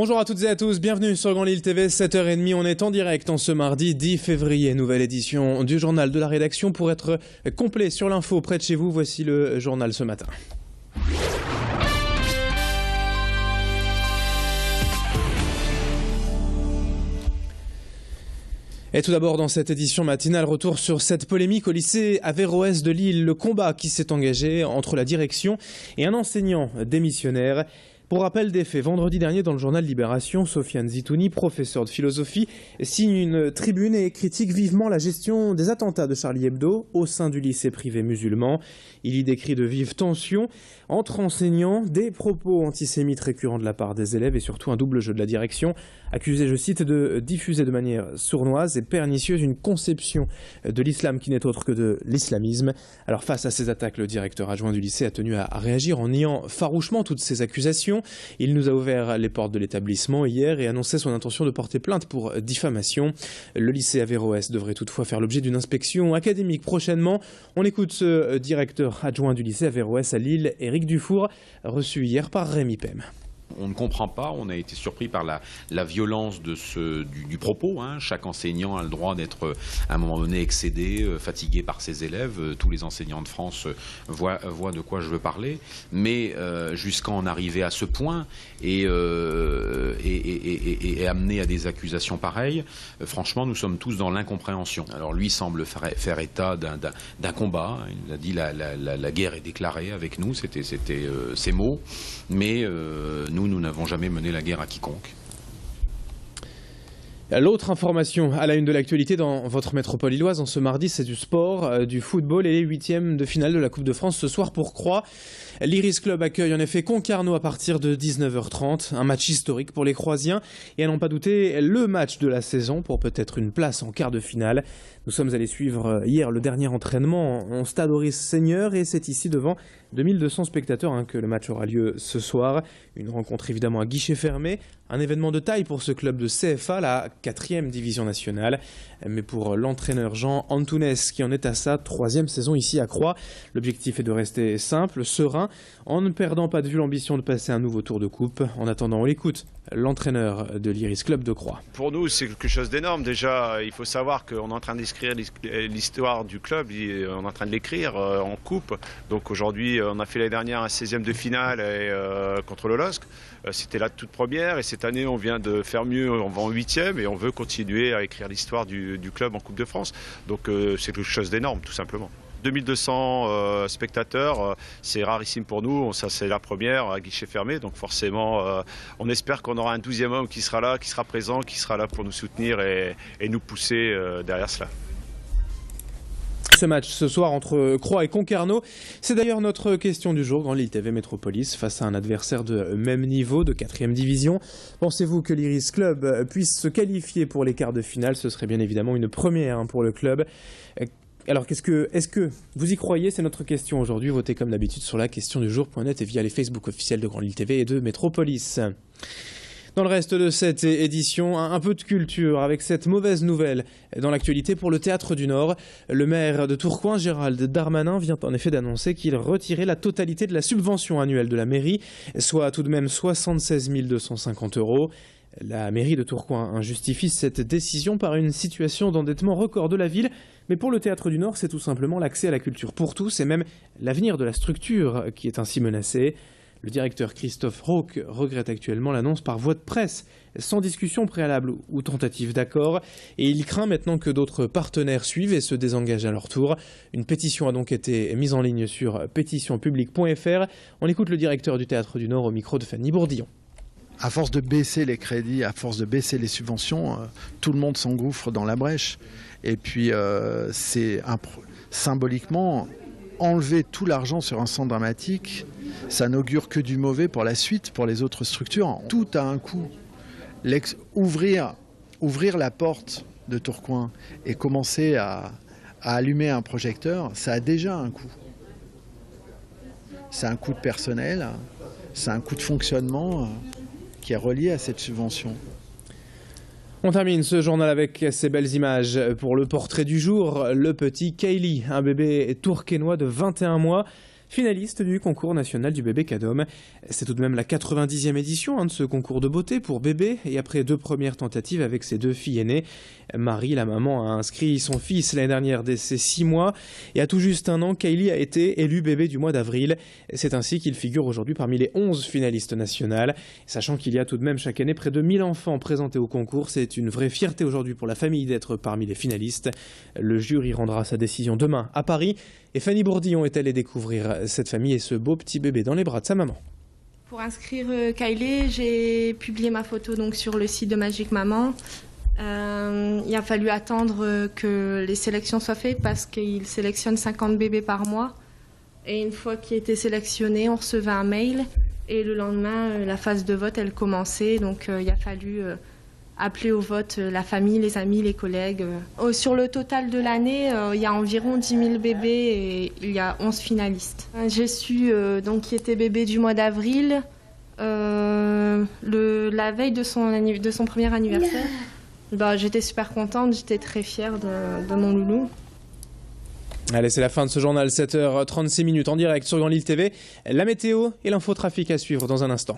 Bonjour à toutes et à tous, bienvenue sur Grand Lille TV, 7h30, on est en direct en ce mardi 10 février, nouvelle édition du journal de la rédaction. Pour être complet sur l'info près de chez vous, voici le journal ce matin. Et tout d'abord, dans cette édition matinale, retour sur cette polémique au lycée Averroès de Lille, le combat qui s'est engagé entre la direction et un enseignant démissionnaire. Pour rappel des faits, vendredi dernier dans le journal Libération, Sofiane Zitouni, professeur de philosophie, signe une tribune et critique vivement la gestion des attentats de Charlie Hebdo au sein du lycée privé musulman. Il y décrit de vives tensions entre enseignants, des propos antisémites récurrents de la part des élèves et surtout un double jeu de la direction, accusé, je cite, de diffuser de manière sournoise et pernicieuse une conception de l'islam qui n'est autre que de l'islamisme. Alors face à ces attaques, le directeur adjoint du lycée a tenu à réagir en niant farouchement toutes ces accusations. Il nous a ouvert les portes de l'établissement hier et annoncé son intention de porter plainte pour diffamation. Le lycée Averroès devrait toutefois faire l'objet d'une inspection académique prochainement. On écoute ce directeur adjoint du lycée Averroès à Lille, Éric Dufour, reçu hier par Rémi Pem. On ne comprend pas, on a été surpris par la violence du propos. Chaque enseignant a le droit d'être à un moment donné excédé, fatigué par ses élèves. Tous les enseignants de France voient de quoi je veux parler. Mais jusqu'à en arriver à ce point et amener à des accusations pareilles, franchement, nous sommes tous dans l'incompréhension. Alors lui semble faire état d'un combat. Il a dit la guerre est déclarée avec nous, c'était ses mots. Mais nous n'avons jamais mené la guerre à quiconque. L'autre information à la une de l'actualité dans votre métropole lilloise en ce mardi, c'est du sport, du football et les huitièmes de finale de la Coupe de France ce soir pour Croix. L'Iris Club accueille en effet Concarneau à partir de 19h30, un match historique pour les Croisiens et à n'en pas douter le match de la saison pour peut-être une place en quart de finale. Nous sommes allés suivre hier le dernier entraînement en stade Auris Seigneur et c'est ici devant 2200 spectateurs que le match aura lieu ce soir. Une rencontre évidemment à guichet fermé, un événement de taille pour ce club de CFA, la 4e division nationale. Mais pour l'entraîneur Jean Antunes qui en est à sa 3e saison ici à Croix, l'objectif est de rester simple, serein, en ne perdant pas de vue l'ambition de passer un nouveau tour de coupe. En attendant, on l'écoute, l'entraîneur de l'Iris Club de Croix. Pour nous, c'est quelque chose d'énorme. Déjà, il faut savoir qu'on est en train d'écrire l'histoire du club, on est en train de l'écrire en coupe. Donc aujourd'hui, on a fait l'année dernière un 16e de finale contre le LOSC. C'était la toute première et cette année, on vient de faire mieux, on va en 8e et on veut continuer à écrire l'histoire du club en Coupe de France. Donc c'est quelque chose d'énorme, tout simplement. 2200 spectateurs, c'est rarissime pour nous, ça c'est la première à guichet fermé, donc forcément on espère qu'on aura un 12e homme qui sera là, qui sera présent, qui sera là pour nous soutenir et nous pousser derrière cela. Ce match ce soir entre Croix et Concarneau, c'est d'ailleurs notre question du jour, Grand Lille TV Métropolis, face à un adversaire de même niveau, de 4e division. Pensez-vous que l'Iris Club puisse se qualifier pour les quarts de finale? Ce serait bien évidemment une première pour le club. Alors, est-ce que vous y croyez? C'est notre question aujourd'hui. Votez comme d'habitude sur la question du jour.net et via les Facebook officiels de Grand Lille TV et de Métropolis. Dans le reste de cette édition, un peu de culture avec cette mauvaise nouvelle dans l'actualité pour le Théâtre du Nord. Le maire de Tourcoing, Gérald Darmanin, vient en effet d'annoncer qu'il retirait la totalité de la subvention annuelle de la mairie, soit tout de même 76 250 €. La mairie de Tourcoing justifie cette décision par une situation d'endettement record de la ville. Mais pour le Théâtre du Nord, c'est tout simplement l'accès à la culture pour tous et même l'avenir de la structure qui est ainsi menacé. Le directeur Christophe Rauque regrette actuellement l'annonce par voie de presse, sans discussion préalable ou tentative d'accord. Et il craint maintenant que d'autres partenaires suivent et se désengagent à leur tour. Une pétition a donc été mise en ligne sur pétitionpublique.fr. On écoute le directeur du Théâtre du Nord au micro de Fanny Bourdillon. À force de baisser les crédits, à force de baisser les subventions, tout le monde s'engouffre dans la brèche. Et puis, c'est symboliquement, enlever tout l'argent sur un centre dramatique, ça n'augure que du mauvais pour la suite, pour les autres structures. Tout a un coût. Ouvrir la porte de Tourcoing et commencer à allumer un projecteur, ça a déjà un coût. C'est un coût de personnel, c'est un coût de fonctionnement qui est relié à cette subvention. On termine ce journal avec ces belles images pour le portrait du jour. Le petit Kaylee, un bébé tourquenois de 21 mois. finaliste du concours national du bébé Cadom. C'est tout de même la 90e édition de ce concours de beauté pour bébé, et après 2 premières tentatives avec ses 2 filles aînées, Marie, la maman, a inscrit son fils l'année dernière dès ses 6 mois, et à tout juste 1 an, Kylie a été élu bébé du mois d'avril. C'est ainsi qu'il figure aujourd'hui parmi les 11 finalistes nationales. Sachant qu'il y a tout de même chaque année près de 1000 enfants présentés au concours, c'est une vraie fierté aujourd'hui pour la famille d'être parmi les finalistes. Le jury rendra sa décision demain à Paris, et Fanny Bourdillon est allée découvrir cette famille et ce beau petit bébé dans les bras de sa maman. Pour inscrire Kylie, j'ai publié ma photo donc sur le site de Magique Maman. Il a fallu attendre que les sélections soient faites parce qu'ils sélectionnent 50 bébés par mois. Et une fois qu'ils étaient sélectionnés, on recevait un mail. Et le lendemain, la phase de vote, elle commençait. Donc il a fallu appeler au vote la famille, les amis, les collègues. Sur le total de l'année, il y a environ 10 000 bébés et il y a 11 finalistes. J'ai su donc qui était bébé du mois d'avril, la veille de son premier anniversaire. J'étais super contente, j'étais très fière de mon loulou. Allez, c'est la fin de ce journal, 7h36 en direct sur Grand Lille TV. La météo et l'infotrafic à suivre dans un instant.